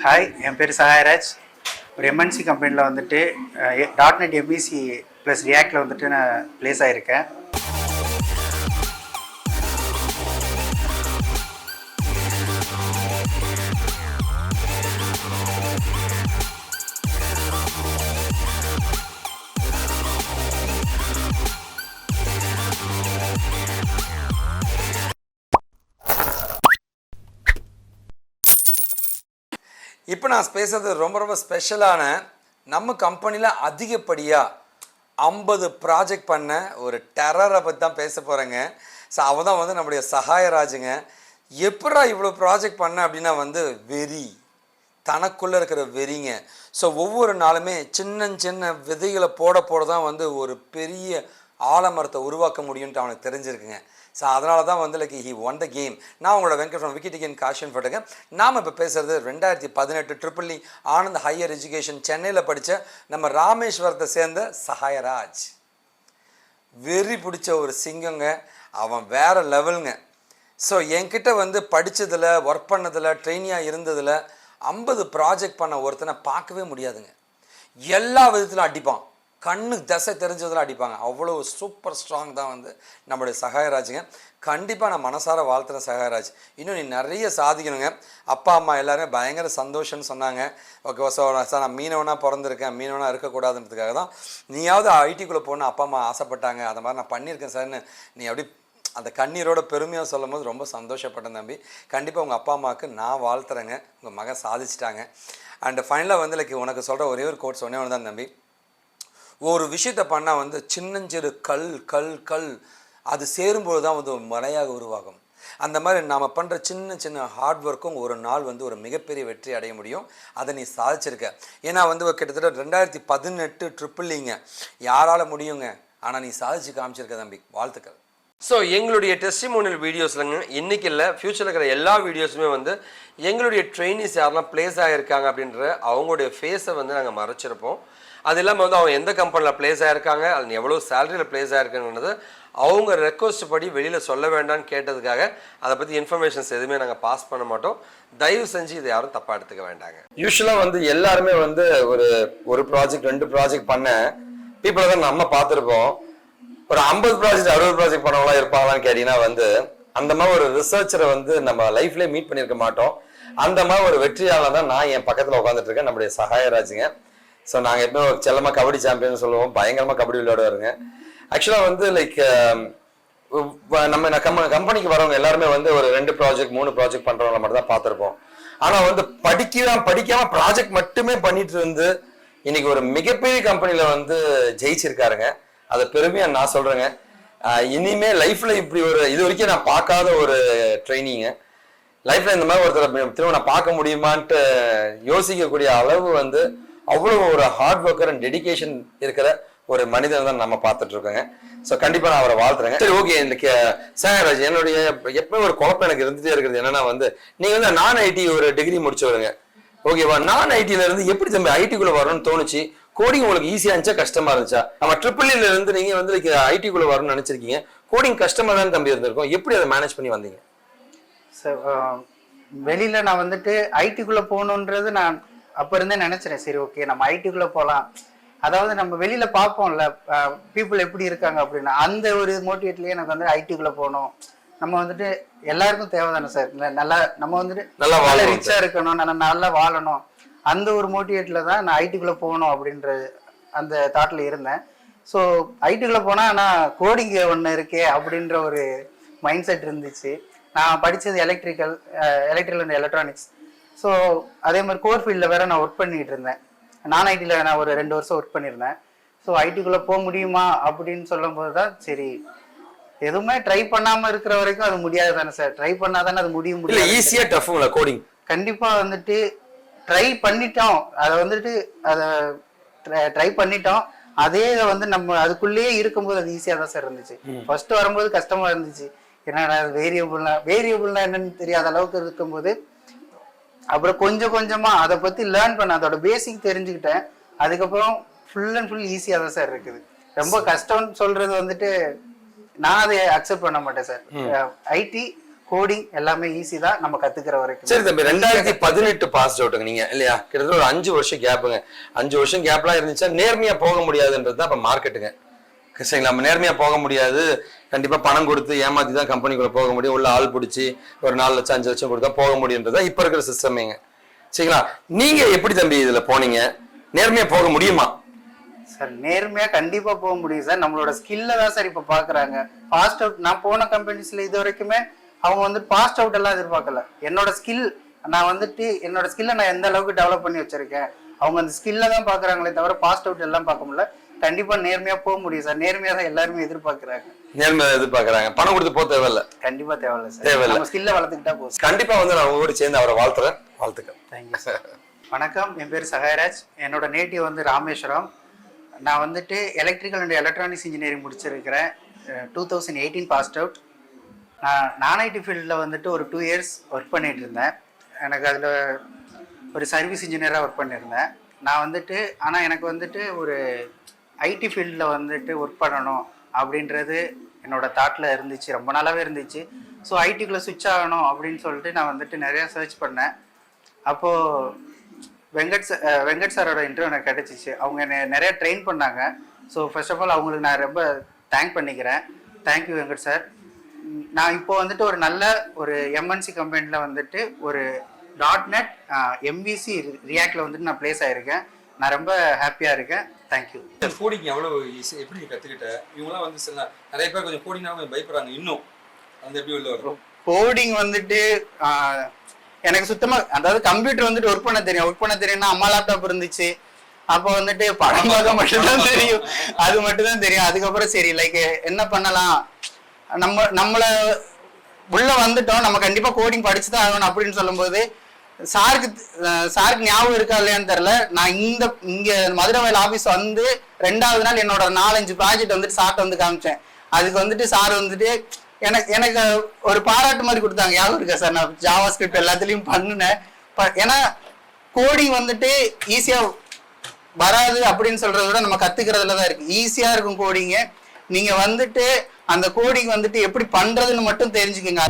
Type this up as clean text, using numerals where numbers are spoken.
Hi, என் பேர் சகாயராஜ். ஒரு MNC கம்பெனியில் வந்துட்டு டாட்நெட் எம்பிசி ப்ளஸ் ரியாக்டில் வந்துட்டு நான் ப்ளேஸ் ஆகியிருக்கேன். இப்போ நான் பேசுறது ரொம்ப ஸ்பெஷலான நம்ம கம்பெனியில் அதிகப்படியாக 50 ப்ராஜெக்ட் பண்ண ஒரு டெரரை பற்றி தான் பேச போகிறேங்க. ஸோ அவன் தான் வந்து நம்முடைய சகாயராஜுங்க. எப்படா இவ்வளோ ப்ராஜெக்ட் பண்ண அப்படின்னா வந்து வெறி, தனக்குள்ளே இருக்கிற வெறிங்க. ஸோ ஒவ்வொரு நாளுமே சின்ன விதைகளை போட தான் வந்து ஒரு பெரிய ஆலமரத்தை உருவாக்க முடியும்ன்ட்டு அவனுக்கு தெரிஞ்சிருக்குங்க. ஸோ அதனால தான் வந்து like he one the game. நான் உங்களோட வெங்கட் ஃப்ரம் விக்கிடிகன் காஷிவ் இன்ஃபோடெக். நாம் இப்போ பேசுகிறது 2018 ட்ரிபிள் ஆனந்த் ஹையர் எஜுகேஷன் சென்னையில் படித்த நம்ம ராமேஸ்வரத்தை சேர்ந்த சகாயராஜ். வெறி பிடிச்ச ஒரு சிங்கங்க. அவன் வேறு லெவலுங்க. ஸோ என்கிட்ட வந்து படித்ததில், ஒர்க் பண்ணதில், ட்ரெயினியாக இருந்ததில் 50 ப்ராஜெக்ட் பண்ண ஒருத்தனை பார்க்கவே முடியாதுங்க. எல்லா விதத்திலும் அடிப்பான். கண்ணுக்கு தசை தெரிஞ்சதில் அடிப்பாங்க. அவ்வளோ சூப்பர் ஸ்ட்ராங் தான் வந்து நம்மளுடைய சகாயராஜுங்க. கண்டிப்பாக நான் மனசார வாழ்த்துறேன் சகாயராஜ். இன்னும் நீ நிறைய சாதிக்கணுங்க. அப்பா அம்மா எல்லாருமே பயங்கர சந்தோஷம்னு சொன்னாங்க. ஓகே சார், நான் மீனவனாக பிறந்திருக்கேன், மீனவனாக இருக்கக்கூடாதுன்றதுக்காக தான் நீயாவது ஐடிக்குள்ளே போகணுன்னு அப்பா அம்மா ஆசைப்பட்டாங்க. அதை மாதிரி நான் பண்ணியிருக்கேன் சார்னு நீ அப்படி அந்த கண்ணீரோட பெருமையாக சொல்லும் போது ரொம்ப சந்தோஷப்பட்டேன் தம்பி. கண்டிப்பாக உங்கள் அப்பா அம்மாவுக்கு நான் வாழ்த்துறேங்க. உங்கள் மகன் சாதிச்சிட்டாங்க. அண்டு ஃபைனலாக வந்து லைக் உனக்கு சொல்கிற ஒரே ஒரு கோட் சொன்னே ஒன்று தான் தம்பி. ஒரு விஷயத்தை பண்ணால் வந்து சின்னஞ்சிறு கல் அது சேரும்போது தான் வந்து ஒரு மலையாக உருவாகும். அந்த மாதிரி நாம் பண்ணுற சின்ன ஹார்ட் ஒர்க்கும் ஒரு நாள் வந்து ஒரு மிகப்பெரிய வெற்றி அடைய முடியும். அதை நீ சாதிச்சிருக்க. ஏன்னா வந்து கிட்டத்தட்ட 2018 ட்ரிபிள்ங்க யாரால் முடியுங்க. ஆனால் நீ சாதிச்சு காமிச்சிருக்க தம்பி, வாழ்த்துக்கள். ஸோ எங்களுடைய டெஸ்டிமோனியல் வீடியோஸ்லங்க இன்றைக்கி இல்லை, ஃப்யூச்சரில் இருக்கிற எல்லா வீடியோஸுமே வந்து எங்களுடைய ட்ரெயினிஸ் யாரெல்லாம் ப்ளேஸ் ஆகியிருக்காங்க அப்படின்ற அவங்களுடைய ஃபேஸை வந்து நாங்கள் மறைச்சிருப்போம். அது இல்லாமல் வந்து அவங்க எந்த கம்பெனியில் ப்ளேஸ் ஆகிருக்காங்க, அது எவ்வளோ சேலரியில் ப்ளேஸ் ஆகிருக்குன்றது அவங்க ரெக்வஸ்ட் படி வெளியில் சொல்ல வேண்டாம்னு கேட்டதுக்காக அதை பற்றி இன்ஃபர்மேஷன்ஸ் எதுவுமே நாங்கள் பாஸ் பண்ண மாட்டோம். தயவு செஞ்சு இதை யாரும் தப்பாக எடுத்துக்க வேண்டாங்க. யூஸ்வலாக வந்து எல்லாருமே வந்து ஒரு ப்ராஜெக்ட் 2 ப்ராஜெக்ட் பண்ண பீப்புளை தான் நம்ம பார்த்துருப்போம். ஒரு 50 ப்ராஜெக்ட் 60 ப்ராஜெக்ட் பண்ணவங்களாம் இருப்பாங்களான்னு கேட்டீங்கன்னா வந்து அந்த மாதிரி ஒரு ரிசர்ச்சரை வந்து நம்ம லைஃப்லேயே மீட் பண்ணியிருக்க மாட்டோம். அந்த மாதிரி ஒரு வெற்றியாளர் தான் நான் என் பக்கத்தில் உட்காந்துட்டு இருக்கேன், நம்முடைய சகாயராஜுங்க. ஸோ நாங்கள் எப்பவுமே செல்லமாக கபடி சாம்பியன் சொல்லுவோம். பயங்கரமாக கபடி விளையாடுவாருங்க. ஆக்சுவலாக வந்து லைக் நம்ம கம்பெனிக்கு வரவங்க எல்லாருமே வந்து ஒரு 2 ப்ராஜெக்ட் 3 ப்ராஜெக்ட் பண்ணுறவங்கள மட்டும் தான் பார்த்துருப்போம். ஆனால் வந்து படிக்காம ப்ராஜெக்ட் மட்டுமே பண்ணிட்டு இருந்து இன்னைக்கு ஒரு மிகப்பெரிய கம்பெனியில் வந்து ஜெயிச்சிருக்காருங்க. அதை பெருமையாக நான் சொல்கிறேங்க. இனிமே லைஃப்பில் இப்படி ஒரு இது வரைக்கும் நான் பார்க்காத ஒரு ட்ரைனிங்க. லைஃப்பில் இந்த மாதிரி ஒருத்தர் திரும்ப நான் பார்க்க முடியுமான்ட்டு யோசிக்கக்கூடிய அளவு வந்து அவ்வளோ ஒரு ஹார்ட் ஒர்க்கர் அண்ட் டெடிகேஷன் இருக்கிற ஒரு மனிதன் தான் நம்ம பார்த்துட்டு இருக்கோங்க. ஸோ கண்டிப்பாக நான் அவரை வாழ்த்துறேங்க. சரி, ஓகே. இன்னைக்கு சகாயராஜ், என்னுடைய எப்பவும் ஒரு குழப்பம் எனக்கு இருந்துகிட்டே இருக்கிறது என்னன்னா வந்து நீங்கள் வந்து நான் ஐடி ஒரு டிகிரி முடிச்சவருங்க. ஓகேவா? நான் ஐடியில இருந்து எப்படி தம்பி ஐடிக்குள்ளே வரணும்னு தோணுச்சு? கோடிங் உங்களுக்கு ஈஸியாக இருந்துச்சா கஷ்டமா இருந்துச்சா? நம்ம ட்ரிபிள்ல இருந்து நீங்கள் வந்து ஐடிக்குள்ளே வரணும்னு நினச்சிருக்கீங்க. கோடிங் கஷ்டமாக தான் தம்பி இருந்திருக்கும். எப்படி அதை மேனேஜ் பண்ணி வந்தீங்க? சார், வெளியில் நான் வந்துட்டு ஐடிக்குள்ளே போகணுன்றது நான் அப்போ இருந்தே நினச்சிறேன். சரி, ஓகே, நம்ம ஐடிக்குள்ளே போகலாம். அதாவது நம்ம வெளியில் பார்ப்போம்ல பீப்புள் எப்படி இருக்காங்க அப்படின்னா, அந்த ஒரு மோட்டிவேட்லேயே எனக்கு வந்து ஐடிக்குள்ளே போகணும். நம்ம வந்துட்டு எல்லாருக்கும் தேவை தானே சார். நல்லா நம்ம வந்துட்டு நல்லா ரிச்சாக இருக்கணும், நல்லா வாழணும். அந்த ஒரு மோட்டிவேட்டில் தான் நான் ஐடிக்குள்ளே போகணும் அப்படின்ற அந்த தாட்டில் இருந்தேன். ஸோ ஐடிக்குள்ளே போனால் நான் கோடிங் ஒன்று இருக்கே அப்படின்ற ஒரு மைண்ட் செட் இருந்துச்சு. நான் படித்தது எலக்ட்ரிக்கல் அண்ட் எலக்ட்ரானிக்ஸ். ஸோ அதே மாதிரி கோர் ஃபீல்டில் வேறு நான் ஒர்க் பண்ணிகிட்டு இருந்தேன். நான் ஐடியில் நான் ஒரு 2 வருஷம் ஒர்க் பண்ணியிருந்தேன். ஸோ ஐடிக்குள்ளே போக முடியுமா அப்படின்னு சொல்லும்போது தான் சரி, எதுவுமே ட்ரை பண்ணாமல் இருக்கிற வரைக்கும் அது முடியாது தானே சார். ட்ரை பண்ணால் தானே அது முடியும். ஈஸியாக டஃப்ங்களா கோடிங்? கண்டிப்பாக வந்துட்டு ட்ரை பண்ணிட்டோம். அதை ட்ரை பண்ணிட்டோம். அதே வந்து நம்ம அதுக்குள்ளேயே இருக்கும்போது அது ஈஸியாக தான் சார் இருந்துச்சு. ஃபர்ஸ்ட் வரும்போது கஷ்டமாக இருந்துச்சு. என்னடா வேரியபிள்னா என்னன்னு தெரியாத அளவுக்கு இருக்கும்போது அப்புறம் கொஞ்சமா அதை பற்றி லேர்ன் பண்ண அதோட பேசிக் தெரிஞ்சுக்கிட்டேன். அதுக்கப்புறம் ஃபுல் அண்ட் ஃபுல் ஈஸியாக தான் சார் இருக்குது. ரொம்ப கஷ்டம்னு சொல்றது வந்துட்டு நான் அதை அக்செப்ட் பண்ண மாட்டேன் சார். ஐடி கோடிங் எல்லாமே ஈஸி தான் நம்ம கத்துக்கிற வரைக்கும். சரி தம்பி, 2018 பாஸ் அவுட்டுங்க நீங்க இல்லையா? கிட்டத்தட்ட ஒரு 5 வருஷம் கேப்புங்க. 5 வருஷம் கேப்லாம் இருந்துச்சா நேர்மையா போக முடியாதுன்றது தான் இப்ப மார்க்கெட்டுங்க. சரிங்களா? நம்ம நேர்மையா போக முடியாது, கண்டிப்பா பணம் கொடுத்து ஏமாத்தி தான் கம்பெனிக்குள்ள போக முடியும், உள்ள ஆள் பிடிச்சி ஒரு 4 லட்சம் 5 லட்சம் கொடுத்தா போக முடியுன்றதா இப்ப இருக்கிற சிஸ்டமேங்க. சரிங்களா? நீங்க எப்படி தம்பி இதுல போனீங்க? நேர்மையா போக முடியுமா? சார் நேர்மையா கண்டிப்பா போக முடியும் சார். நம்மளோட ஸ்கில்ல தான் சார் இப்ப பாக்குறாங்க. பாஸ்ட் அவுட் நான் போன கம்பெனிஸ்ல இது வரைக்குமே அவங்க வந்து பாஸ்ட் அவுட் எல்லாம் எதிர்பார்க்கல. என்னோட ஸ்கில் என்னோட ஸ்கில்லை நான் எந்த அளவுக்கு டெவலப் பண்ணி வச்சிருக்கேன், அவங்க அந்த ஸ்கில்ல தான் பாக்குறாங்களே தவிர பாஸ்ட் அவுட் எல்லாம் பார்க்க முடியல. கண்டிப்பா நேர்மையா போக முடியும் சார். நேர்மையா தான் எல்லாருமே எதிர்பார்க்கறாங்க. நேர்மையா எதிர்பார்க்கறாங்க. பணம் கொடுத்து போக தேவையில்ல. கண்டிப்பா தேவையில்ல சார். நம்ம ஸ்கில்ல வளர்த்துக்கிட்டா போதும். கண்டிப்பா வந்து நான் உங்களோட சேர்ந்து அவரை வாழ்த்துறேன். வாழ்த்துக்கள். Thank you sir. வணக்கம், என் பேர் சகாயராஜ். என்னோட நேட்டிவ் வந்து ராமேஸ்வரம். நான் வந்துட்டு எலக்ட்ரிக்கல் அண்ட் எலக்ட்ரானிக்ஸ் இன்ஜினியரிங் முடிச்சிருக்கிறேன். 2018 பாஸ்ட் அவுட். நான் ஐடி ஃபீல்டில் வந்துட்டு ஒரு 2 இயர்ஸ் ஒர்க் பண்ணிட்டு இருந்தேன். எனக்கு அதில் ஒரு சர்வீஸ் இன்ஜினியராக ஒர்க் பண்ணியிருந்தேன். நான் வந்துட்டு ஆனால் எனக்கு வந்துட்டு ஒரு ஐடி ஃபீல்டில் வந்துட்டு ஒர்க் பண்ணணும் அப்படின்றது என்னோட தாட்டில் இருந்துச்சு, ரொம்ப நாளாகவே இருந்துச்சு. ஸோ ஐடிக்குள்ளே ஸ்விட்ச் ஆகணும் அப்படின்னு சொல்லிட்டு நான் வந்துட்டு நிறையா சர்ச் பண்ணேன். அப்போது வெங்கட் சாரோட இன்டர்வியூ எனக்கு கிடச்சிச்சு. அவங்க என்னை நிறையா ட்ரெயின் பண்ணாங்க. ஸோ ஃபர்ஸ்ட் ஆஃப் ஆல் அவங்களுக்கு நான் ரொம்ப தேங்க் பண்ணிக்கிறேன். Thank you Venkat sir. நான் இப்போ வந்துட்டு ஒரு நல்ல ஒரு எம்என்சி கம்பெனியில் வந்துட்டு ஒரு dotnet MVC ரியாக்டில் வந்துட்டு நான் பிளேஸ் ஆகிருக்கேன். நான் ரொம்ப ஹாப்பியாக இருக்கேன். தேங்க்யூ. கோடிங் எவ்வளோ ஈஸி, எப்படி நீ கற்றுக்கிட்ட? இவங்களாம் வந்து சில நிறைய பேர் கொஞ்சம் கோடிங்னா கொஞ்சம் பயப்படுறாங்க. இன்னும் அந்த எப்படி உள்ள வரும்? கோடிங் வந்துட்டு எனக்கு சுத்தமாக, அதாவது கம்ப்யூட்டர் வந்துட்டு ஒர்க் பண்ண தெரியும்னா அம்மா லேப்டாப் இருந்துச்சு. அப்போ வந்துட்டு படம் பார்க்க மட்டும்தான் தெரியும், அது மட்டும்தான் தெரியும். அதுக்கப்புறம் சரி லைக் என்ன பண்ணலாம், நம்மளை உள்ள வந்துட்டோம், நம்ம கண்டிப்பா கோடிங் படிச்சுதான் ஆகணும் அப்படின்னு சொல்லும்போது சாருக்கு ஞாபகம் இருக்கா இல்லையான்னு தெரியல. நான் இங்க மதுரை வயல் ஆபீஸ் வந்து 2வது நாள் என்னோட 4-5 ப்ராஜெக்ட் வந்துட்டு சார்ட்ட வந்து காமிச்சேன். அதுக்கு வந்துட்டு சார் வந்துட்டு எனக்கு ஒரு பாராட்டு மாதிரி கொடுத்தாங்க. ஞாபகம் இருக்கா சார்? நான் ஜாவா ஸ்கிரிப்ட் எல்லாத்துலயும் பண்ணினேன். ஏன்னா கோடிங் வந்துட்டு ஈஸியா வராது அப்படின்னு சொல்றத விட நம்ம கத்துக்கிறதுல தான் இருக்கு. ஈஸியா இருக்கும் கோடிங்க. நீங்க வந்துட்டு அந்த கோடிங் வந்துட்டு எப்படி பண்றதுன்னு மட்டும் தெரிஞ்சுக்கங்க.